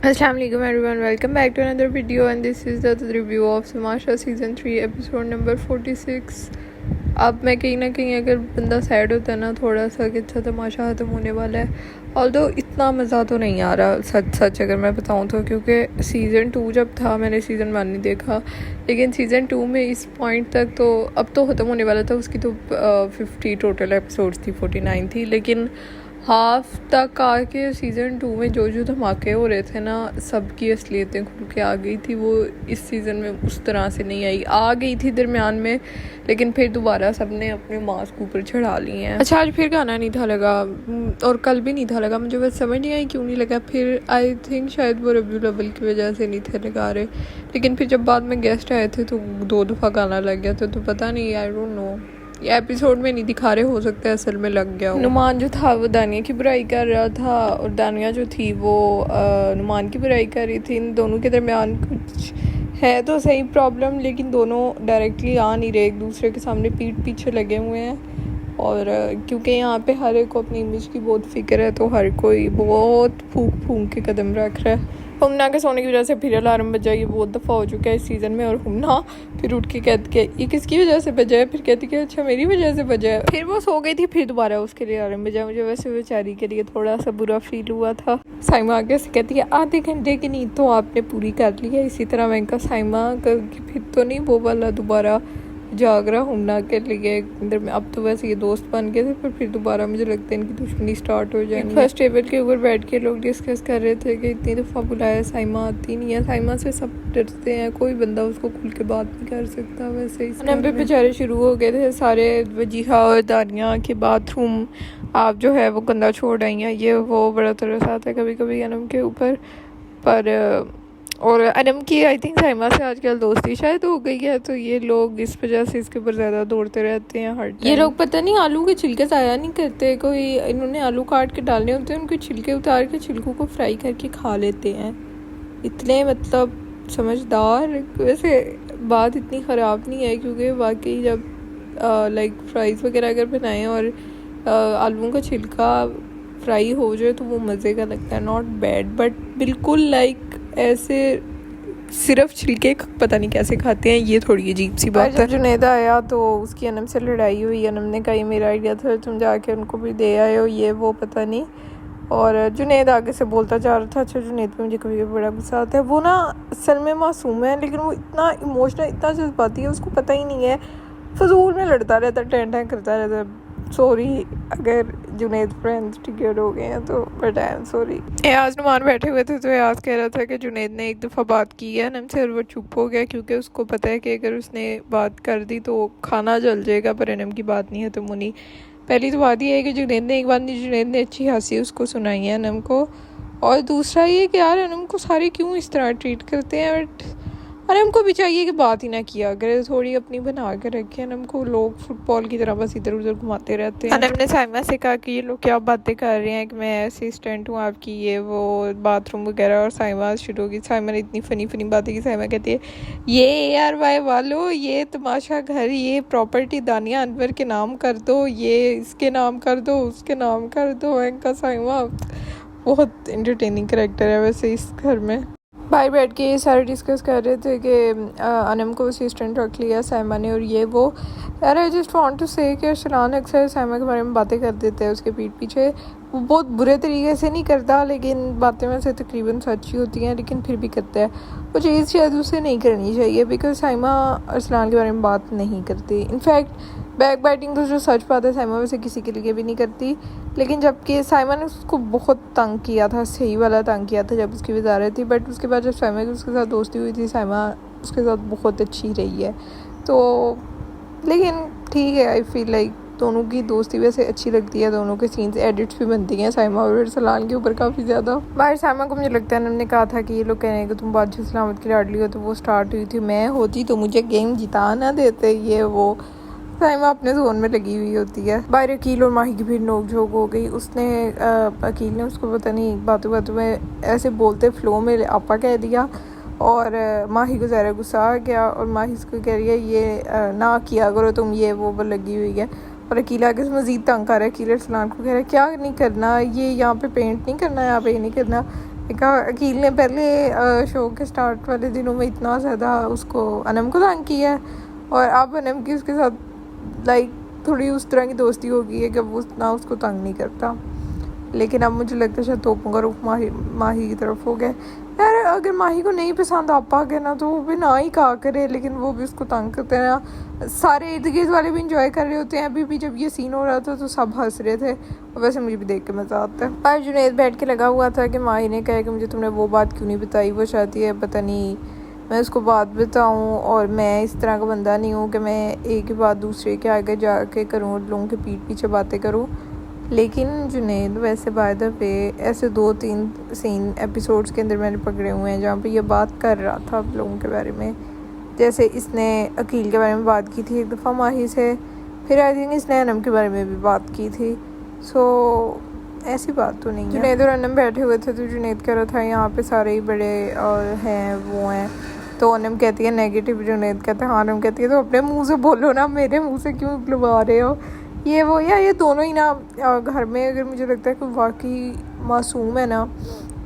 Assalamualaikum everyone, welcome back to another video and this is the review of Tamasha season 3 episode number 46। अब मैं कहीं ना कहीं अगर बंदा सैड होता है ना थोड़ा सा कि अच्छा तमाशा ख़त्म होने वाला है, ऑल्दो इतना मज़ा तो नहीं आ रहा सच अगर मैं बताऊँ तो, क्योंकि सीज़न 2 जब था मैंने सीज़न 1 नहीं देखा, लेकिन सीज़न 2 में इस पॉइंट तक तो अब तो ख़त्म होने वाला था, उसकी तो 50 टोटल एपिसोड्स थी, 49 थी, लेकिन हाफ तक आके सीज़न 2 में जो धमाके हो रहे थे ना, सबकी असलियतें खुल के आ गई थी। वो इस सीज़न में उस तरह से नहीं आई, आ गई थी दरमियान में, लेकिन फिर दोबारा सबने अपने मास्क ऊपर चढ़ा लिए हैं। अच्छा, आज फिर गाना नहीं था लगा और कल भी नहीं था लगा, मुझे बस समझ नहीं आई क्यों नहीं लगा। फिर आई थिंक शायद वो रबीउल अव्वल की वजह से नहीं थे लगा रहे, लेकिन फिर जब बाद में गेस्ट आए थे तो 2 दफ़ा गाना लग गया था, तो पता नहीं, आई डोंट नो, ये एपिसोड में नहीं दिखा रहे, हो सकता है असल में लग गया हो। नुमान जो था वो दानिया की बुराई कर रहा था और दानिया जो थी वो नुमान की बुराई कर रही थी। इन दोनों के दरमियान कुछ है तो सही प्रॉब्लम, लेकिन दोनों डायरेक्टली आ नहीं रहे, एक दूसरे के सामने पीठ पीछे लगे हुए हैं। और क्योंकि यहाँ पे हर एक को अपनी इमेज की बहुत फिक्र है, तो हर कोई बहुत फूंक के कदम रख रहा है। हुमना के सोने की वजह से फिर अलार्म बजा, ये बहुत दफ़ा हो चुका है इस सीज़न में। और हुमना फिर उठ के कहती कि ये किसकी वजह से बजा है, फिर कहती कि अच्छा मेरी वजह से बजा है। फिर वो सो गई थी, फिर दोबारा उसके लिए अलार्म बजा। मुझे वैसे बेचारी के लिए थोड़ा सा बुरा फील हुआ था। साइमा आगे से कहती है आधे घंटे की नींद तो आपने पूरी कर ली है, इसी तरह मैं कहा साइमा फिर तो नहीं वो वाला दोबारा जाग रहा हुमना के लिए अंदर में। अब तो वैसे ये दोस्त बन गए थे, पर फिर दोबारा मुझे लगता है इनकी दुश्मनी स्टार्ट हो जाएगी। फर्स्ट टेबल के ऊपर बैठ के लोग डिस्कस कर रहे थे कि इतनी दफ़ा बुलाया साइमा आती नहीं है, साइमा से सब डरते हैं, कोई बंदा उसको खुल के बात नहीं कर सकता। वैसे इस पे बेचारे शुरू हो गए थे सारे, वजीहा और दानिया के बाथरूम आप जो है वो गंदा छोड़ आई हैं, ये वो बड़ा तरस आता है कभी कभी अनम के ऊपर। पर और अनम की आई थिंक साइमा से आजकल दोस्ती शायद हो गई है, तो ये लोग इस वजह से इसके ऊपर ज़्यादा दौड़ते रहते हैं हर टाइम। ये लोग पता नहीं आलू के छिलके ज़ाया नहीं करते, कोई इन्होंने आलू काट के डालने होते हैं, उनके छिलके उतार के छिलकों को फ्राई करके खा लेते हैं। इतने मतलब समझदार। वैसे बात इतनी ख़राब नहीं है, क्योंकि वाकई जब लाइक फ्राइज़ वगैरह अगर बनाएं और आलूओं का छिलका फ्राई हो जाए तो वो मज़े का लगता है, नॉट बैड, बट बिल्कुल लाइक ऐसे सिर्फ छिलके पता नहीं कैसे खाते हैं, ये थोड़ी अजीब सी बात है। जुनैद आया तो उसकी अनम से लड़ाई हुई, अनम ने कहा मेरा आइडिया था, तुम जाके उनको भी दे आए हो, ये वो पता नहीं। और जुनैद आगे से बोलता जा रहा था। अच्छा, जुनैद पे मुझे कभी बड़ा गुस्सा आता है, वो ना असल में मासूम है, लेकिन वो इतना इमोशनल, इतना जज्बाती है, उसको पता ही नहीं है, फजूल में लड़ता रहता है, टैं करता रहता है। सॉरी अगर जुनैद फ्रेंड्स टिकट हो गए हैं तो, but I am sorry. Ayaz Numan बैठे हुए थे तो एयाज कह रहा था कि जुनैद ने एक दफ़ा बात की है अनम से और वो चुप हो गया, क्योंकि उसको पता है कि अगर उसने बात कर दी तो खाना जल जाएगा, पर अनम की बात नहीं है तो मुनी। पहली तो बात ये है कि जुनैद ने एक बात नहीं, जुनैद ने अच्छी हंसी उसको सुनाई है अनम को, और दूसरा ये कि यार अनम को सारे क्यों इस तरह ट्रीट करते हैं। बट अनम को भी चाहिए कि बात ही ना किया अगर, थोड़ी अपनी बना के रखे। अनम को लोग फुटबॉल की तरह बस इधर उधर घुमाते रहते हैं। अनम ने साइमा से कहा कि ये लोग क्या बातें कर रहे हैं कि मैं असिस्टेंट हूँ आपकी, ये वो बाथरूम वगैरह, और साइमा शुरू होगी। साइमा ने इतनी फ़नी बातें की। साइमा कहती है ये ARY वालों, ये तमाशा घर, ये प्रॉपर्टी दानिया अनवर के नाम कर दो, ये इसके नाम कर दो, उसके नाम कर दो। इनका साइमा बहुत इंटरटेनिंग करेक्टर है वैसे इस घर में। बाहर बैठ के ये सारे डिस्कस कर रहे थे कि अनम को असिस्टेंट रख लिया साइमा ने और ये वो। यार आई जस्ट वांट टू से कि अरसलान अक्सर साइमा के बारे में बातें कर देते हैं उसके पीठ पीछे, वो बहुत बुरे तरीके से नहीं करता, लेकिन बातें में से तकरीबन सच ही होती हैं, लेकिन फिर भी करता है। वो चीज़ शायद उसे नहीं करनी चाहिए, बिकॉज साइमा अरसलान के बारे में बात नहीं करती। इनफैक्ट बैक बाइटिंग तो जो सच बात है साइमा वैसे किसी के लिए भी नहीं करती, लेकिन जबकि साइमा ने उसको बहुत तंग किया था, सही वाला तंग किया था जब उसकी वजारत थी। बट उसके बाद जब साइमा की उसके साथ दोस्ती हुई थी, साइमा उसके साथ बहुत अच्छी रही है। तो लेकिन ठीक है, आई फील लाइक दोनों की दोस्ती वैसे अच्छी लगती है, दोनों के सीन्स एडिट्स भी बनती हैं साइमा और सलान के ऊपर काफ़ी ज़्यादा। बाहर साइमा को मुझे लगता है उन्होंने कहा था कि ये लोग कह रहे हैं कि तुम बादशाह सलामत की लाडली हो, तो वो स्टार्ट हुई थी मैं होती तो मुझे गेम जिता ना देते, ये वो साइमा अपने जोन में लगी हुई होती है। बाहर अकील और माही की फिर नोक-झोंक हो गई। उसने अकील ने उसको पता नहीं बातों में ऐसे बोलते फ्लो में आपा कह दिया, और माही को ज़रा गुस्सा आ गया, और माही उसको कह रही है ये ना किया करो तुम, ये वो लगी हुई है। और अकील आगे से मज़ीद तंग कर रहा है। अकील अरसलान को कह रहा है क्या नहीं करना, ये यहाँ पे पेंट नहीं करना, यहाँ पे ये नहीं करना, अकील ने पहले शो के स्टार्ट वाले दिनों में इतना ज़्यादा उसको अनम को तंग किया है, और अब अनम की उसके साथ लाइक थोड़ी उस तरह की दोस्ती हो गई है कि वो उतना उसको तंग नहीं करता। लेकिन अब मुझे लगता है शायद तोपों का रुख माही की तरफ हो गया यार। अगर माही को नहीं पसंद आप गया ना तो वो भी ना ही कहा करे, लेकिन वो भी उसको तंग करते हैं ना। सारे इर्द गिर्द वाले भी इंजॉय कर रहे होते हैं। अभी भी जब ये सीन हो रहा था तो सब हंस रहे थे, और वैसे मुझे भी देख के मज़ा आता है। पर जुनैद बैठ के लगा हुआ था कि माही ने कहा कि मुझे तुमने वो बात क्यों नहीं बताई, वो चाहती है पता नहीं मैं उसको बात बताऊँ, और मैं इस तरह का बंदा नहीं हूँ कि मैं एक ही बात दूसरे के आगे जाके करूँ, लोगों के पीठ पीछे बातें करूँ। लेकिन जुनैद वैसे बाय द वे ऐसे 2-3 सीन एपिसोड्स के अंदर मैंने पकड़े हुए हैं जहाँ पे ये बात कर रहा था आप लोगों के बारे में। जैसे इसने अकील के बारे में बात की थी एक दफ़ा माही से, फिर आई थिंक इसने अनम के बारे में भी बात की थी। सो ऐसी बात तो नहीं है। जुनैद और अनम बैठे हुए थे तो जुनैद कह रहा था यहाँ पे सारे ही बड़े हैं वो हैं, तो अनम कहती है नेगेटिव, जुनैद कहता है हाँ, अनम कहती है तो अपने मुँह से बोलो ना, मेरे मुँह से क्यों बुलवा रहे हो। ये वो या ये दोनों ही ना घर में अगर मुझे लगता है कि वाकई मासूम है ना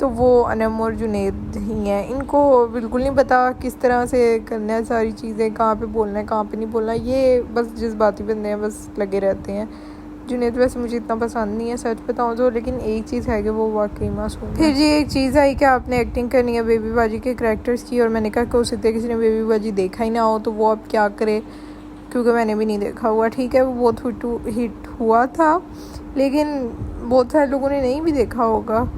तो वो अनम और जुनैद ही हैं। इनको बिल्कुल नहीं पता किस तरह से करना है सारी चीज़ें, कहाँ पे बोलना है कहाँ पे नहीं बोलना, ये बस जज्बाती बंदे हैं, बस लगे रहते हैं। जुनैद वैसे मुझे इतना पसंद नहीं है सच बताऊँ तो, लेकिन एक चीज़ है कि वो वाकई मासूम है। फिर जी एक चीज़ आई कि आपने एक्टिंग करनी है बेबी बाजी के करैक्टर्स की, और मैंने कहा कि उस किसी ने बेबी बाजी देखा ही ना हो तो वो अब क्या करे, क्योंकि मैंने भी नहीं देखा हुआ। ठीक है वो बहुत हिट हुआ था, लेकिन बहुत सारे लोगों ने नहीं भी देखा होगा,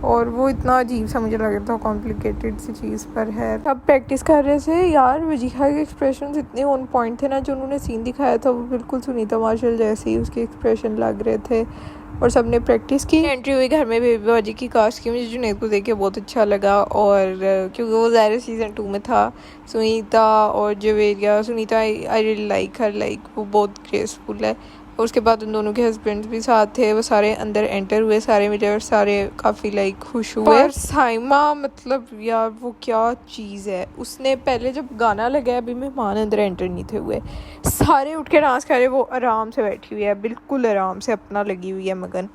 और वो इतना अजीब सा मुझे लग रहा था, कॉम्प्लिकेटेड सी चीज़ पर है। अब प्रैक्टिस कर रहे थे यार, वजीहा के एक्सप्रेशन इतने ऑन पॉइंट थे ना, जो उन्होंने सीन दिखाया था वो बिल्कुल सुनीता मार्शल जैसे ही उसके एक्सप्रेशन लग रहे थे, और सब ने प्रैक्टिस की। एंट्री हुई घर में बेबी बाजी की कास्ट की, मुझे जुनैद को देख के बहुत अच्छा लगा, और क्योंकि वो ज़ाहिर सीज़न 2 में था। सुनीता और Javeria, Sunita I really like her, like वो बहुत ग्रेसफुल है, और उसके बाद उन दोनों के हस्बैंड भी साथ थे, वो सारे अंदर एंटर हुए, सारे मिले और सारे काफ़ी लाइक खुश हुए। और साइमा मतलब यार वो क्या चीज़ है, उसने पहले जब गाना लगाया अभी मेहमान अंदर एंटर नहीं थे हुए, सारे उठ के डांस कर रहे, वो आराम से बैठी हुई है, बिल्कुल आराम से अपना लगी हुई है मगन।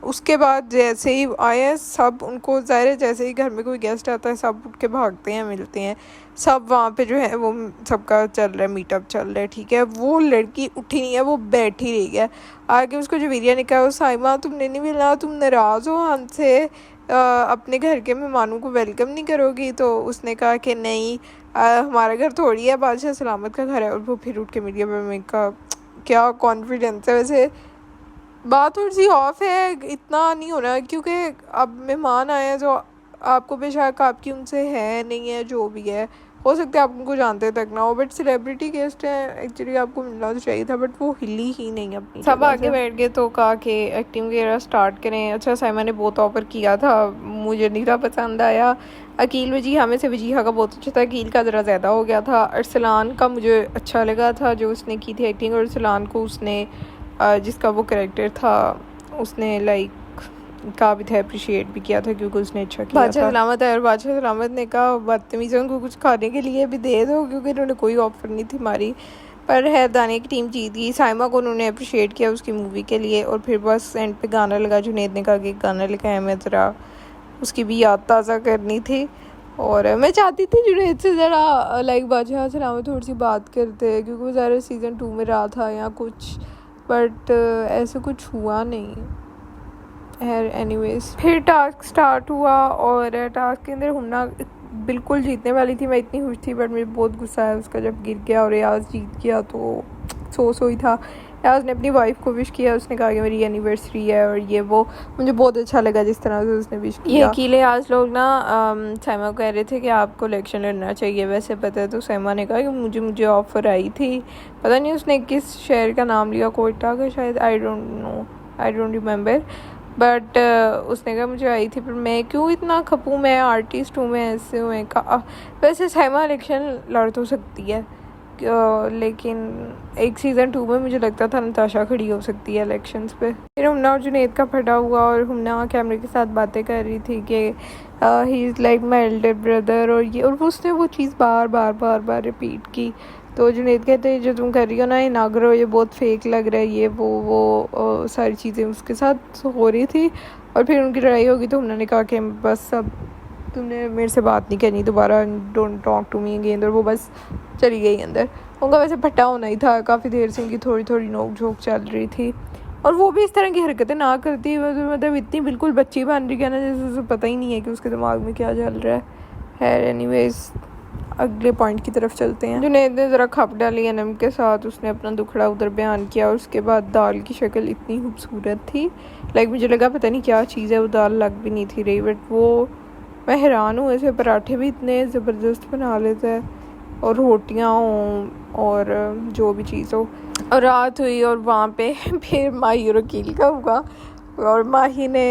उसके बाद जैसे ही आए सब, उनको ज़ाहिर है जैसे ही घर में कोई गेस्ट आता है सब उठ के भागते हैं, मिलते हैं सब, वहाँ पे जो है वो सबका चल रहा है, मीटअप चल रहा है। ठीक है वो लड़की उठी नहीं है, वो बैठी रही है। आगे उसको जवेरिया ने कहा साइमा तुमने नहीं मिला, तुम नाराज़ हो हमसे, अपने घर के मेहमानों को वेलकम नहीं करोगी। तो उसने कहा कि नहीं हमारा घर थोड़ी है, बादशाह सलामत का घर है। और वो फिर उठ के मीडिया में मैंने कहा क्या कॉन्फिडेंस है। वैसे बात थोड़ी सी ऑफ है, इतना नहीं होना, क्योंकि अब मेहमान आए हैं जो आपको बेशक आपकी उनसे है नहीं है, जो भी है, हो सकता है आप उनको जानते तक ना हो, बट सेलिब्रिटी गेस्ट है, एक्चुअली आपको मिलना तो चाहिए था, बट वो हिली ही नहीं अपनी। सब आगे बैठ गए तो कहा कि एक्टिंग वगैरह स्टार्ट करें। अच्छा साइमा ने बहुत ऑफर किया था, मुझे नहीं था पसंद आया। अकील वजीहा में से वजीहा का बहुत अच्छा था, अकील का ज़रा ज़्यादा हो गया था। अरसलान का मुझे अच्छा लगा था जो उसने की थी एक्टिंग, और अरसलान को उसने जिसका वो कैरेक्टर था उसने लाइक का भी था, अप्रिशिएट भी किया था क्योंकि उसने अच्छा किया था। बादशाह सलामत है, और बादशाह सलामत ने कहा बदतमीज़ है, उनको कुछ खाने के लिए भी दे दो, क्योंकि उन्होंने कोई ऑफर नहीं थी मारी। पर हैरदानी की टीम जीत गई। साइमा को उन्होंने अप्रिशिएट किया उसकी मूवी के लिए, और फिर बस एंड पे गाना लगा। जुनैद ने कहा कि गाना लिखाया, मैं ज़रा उसकी भी याद ताज़ा करनी थी, और मैं चाहती थी जुनैद से ज़रा लाइक बादशाह सलामत थोड़ी सी बात करते, क्योंकि वो ज़रा सीज़न 2 में रहा था या कुछ, बट ऐसे कुछ हुआ नहीं है। एनीवेज फिर टास्क स्टार्ट हुआ, और टास्क के अंदर हमना बिल्कुल जीतने वाली थी, मैं इतनी खुश थी, बट मुझे बहुत गुस्सा है उसका जब गिर गया और रियाज जीत गया तो सो ही था। रियाज ने अपनी वाइफ को विश किया, उसने कहा कि मेरी एनिवर्सरी है, और ये वो मुझे बहुत अच्छा लगा जिस तरह से उसने विश किया। ये अकेले आज लोग ना साइमा को कह रहे थे कि आपको इलेक्शन लड़ना चाहिए, वैसे पता है तो साइमा ने कहा कि मुझे ऑफ़र आई थी, पता नहीं उसने किस शहर का नाम लिया, कोयटा का शायद, आई डोंट रिमेंबर, बट उसने कहा मुझे आई थी, पर मैं क्यों इतना खपूँ, मैं आर्टिस्ट हूँ, मैं ऐसे हूँ। कहा वैसे साइमा इलेक्शन लड़ तो सकती है, लेकिन एक सीज़न 2 में मुझे लगता था नताशा खड़ी हो सकती है इलेक्शंस पे। फिर हमना और जुनैद का फटा हुआ, और हमना कैमरे के साथ बातें कर रही थी कि he is like my elder brother, और ये, और उसने वो चीज़ बार बार रिपीट की। तो जुनैद कहते हैं जो तुम कर रही हो ना, ये ना करो, ये बहुत फेक लग रहा है, ये वो सारी चीज़ें उसके साथ हो रही थी। और फिर उनकी लड़ाई होगी तो उन्होंने कहा कि बस अब तुमने मेरे से बात नहीं करनी दोबारा, don't talk to me again. और वो बस चली गई अंदर। उनका वैसे फटा होना ही था, काफ़ी देर से इनकी थोड़ी थोड़ी नोक झोंक चल रही थी। और वो भी इस तरह की हरकतें ना करती, मतलब इतनी बिल्कुल बच्ची बन रही है ना, जैसे उसे पता ही नहीं है कि उसके दिमाग में क्या चल रहा है। एनीवेज अगले पॉइंट की तरफ चलते हैं। जुनैद ने ज़रा खप डाली अनम के साथ, उसने अपना दुखड़ा उधर बयान किया। और उसके बाद दाल की शक्ल इतनी खूबसूरत थी, लाइक मुझे लगा पता नहीं क्या चीज़ है, वो दाल लग भी नहीं थी रही। बट वो मैं हैरान हूँ, ऐसे पराठे भी इतने ज़बरदस्त बना लेता है, और रोटियाँ हों और जो भी चीज़ हो। और रात हुई और वहाँ पे फिर माही और अकील का हुआ। और माही ने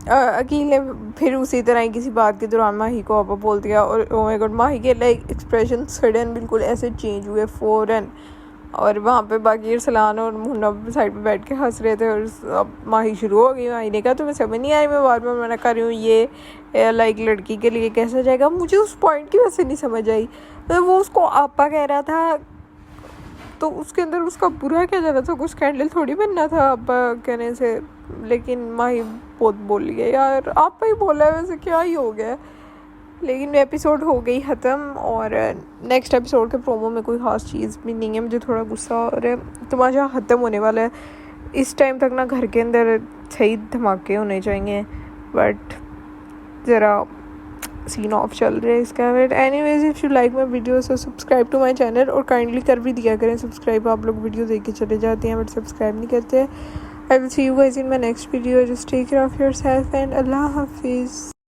अकील ने फिर उसी तरह ही किसी बात के दौरान माही को आपा बोल दिया। और ओह माय गॉड, माही के लाइक एक्सप्रेशन सडन बिल्कुल ऐसे चेंज हुए फ़ौरन। और वहाँ पे बाकी अरसलान और मुन्ना साइड पे बैठ के हंस रहे थे। और अब माही शुरू हो गई। माही ने कहा तुम्हें समझ नहीं आ रही, मैं बार बार मना कर रही हूँ, ये लाइक लड़की के लिए कैसा जाएगा। मुझे उस पॉइंट की वजह से नहीं समझ आई। तो वो उसको आपा कह रहा था, तो उसके अंदर उसका बुरा क्या जा रहा था, कुछ स्कैंडल थोड़ी बनना था आपा कहने से। लेकिन माही बहुत बोल गया यार, आपा ही बोला है, वैसे क्या ही हो गया। लेकिन एपिसोड हो गई ख़त्म। और नेक्स्ट एपिसोड के प्रोमो में कोई ख़ास चीज़ भी नहीं है, मुझे थोड़ा गुस्सा और तमाशा ख़त्म होने वाला है। इस टाइम तक ना घर के अंदर सही धमाके होने चाहिए, बट ज़रा सीन ऑफ चल रहे हैं इसका। But anyways, if you like my video so subscribe to my channel. और काइंडली कर भी दिया करें सब्सक्राइब, आप लोग वीडियो देख के चले जाते हैं बट सब्सक्राइब नहीं करते। I will see you guys in my next video. Just take care of yourself and अल्लाह हाफिज़।